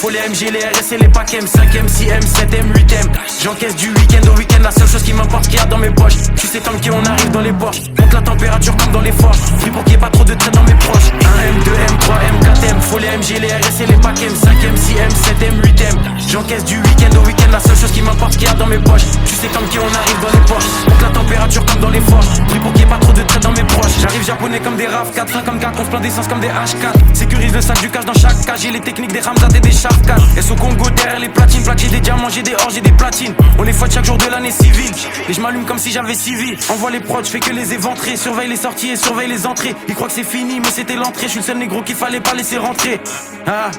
Faut les MG, les RS et les PACM. 5M, 6M, 7M, 8M. J'encaisse du week-end au week-end. La seule chose qui m'importe qu'il y a dans mes poches. Tu sais comme qui on arrive dans les Porsche. Monte la température comme dans les forges. Prie pour qu'il n'y ait pas trop de traite dans mes proches. 1M, 2M, 3M, 4M. Faut les MG, les RS et les PACM. 5M, 6M, 7M, 8M. J'encaisse du week-end au week-end. La seule chose qui m'importe qu'il y a dans mes poches. Tu sais comme qui on arrive dans les Porsche. Monte la température comme dans les forges. Prie pour qu'il n'y ait pas trop de traite dans mes proches. J'arrive japonais comme des RAV 4, 5 comme K11, plein d'essence comme des H4. Sécurise le sac du cash dans chaque cage. J'ai les techniques des Ramzat et des Shafkat. Et au Congo derrière les platines. Plaque, j'ai des diamants, j'ai des or, j'ai des platines. On les fouette chaque jour de l'année civile. Et je m'allume comme si j'avais civil. Envoie les prods, je fais que les éventrer. Surveille les sorties et surveille les entrées. Ils croient que c'est fini, mais c'était l'entrée. Je suis le seul négro qu'il fallait pas laisser rentrer. Ah,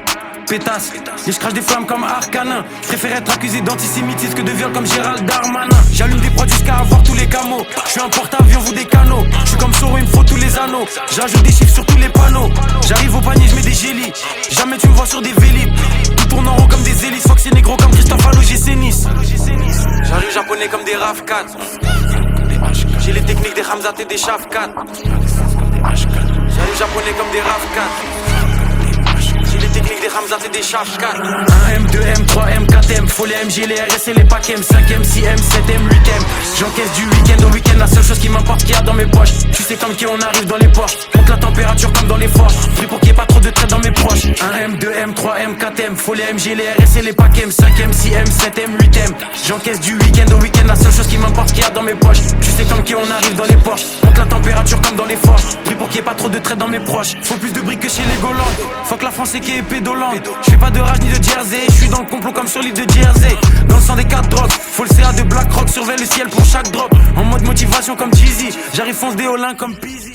pétasse. Et je crache des flammes comme Arcanin. Je préfère être accusé d'antisémitisme que de viol comme Gérald Darmanin. J'allume des prods jusqu'à avoir tous les camos. Je suis un porte-avions, vous des canaux. Je suis comme Soro, il me faut tous les anneaux. J'ajoute des chiffres sur tous les panneaux. J'arrive au panier, je mets des gélis. Jamais tu me vois sur des vélib. Tout tourne en rond comme des hélices. Fox et négro comme Christophe Allo, j'ai Nice. J'arrive japonais comme des RAV 4. J'ai les techniques des Ramzat et des Shafkat. J'arrive japonais comme des RAV 4. J'ai les techniques des Ramzat et des Shafkat. 1M, 2M, 3M, 4M. Faut les MG, les RS et les PACM. 5M, 6M, 7M, 8M. J'encaisse du week-end au week-end. La seule chose qui m'importe qu'il y a dans mes poches. Tu sais comme qui on arrive dans les Porsche. Monte la température comme dans les forges. Prie pour qu'il n'y ait pas trop de traite dans mes proches. 1M, 2M, 3M, 4M. Faut les MG, les RS et les PACM. 5M, 6M, 7M, 8M. J'encaisse du week-end au week-end. La seule chose qui m'importe qu'il y a dans mes poches. Tu sais comme qui on arrive dans les Porsche. Monte la température comme dans les forges. Prie pour qu'il n'y ait pas trop de traite dans mes proches. Faut plus de briques que chez les Golands. Faut que la France est qui est pédolente. Je fais pas de rage ni de jersey. Je suis dans le complot comme sur l'île de Jersey. Dans le sang des 4 drogues. Faut le CA de Black Rock. Surveille le ciel pour chaque drop. En mode motivation comme Jeezy. J'arrive fonce des Olins comme Peasy.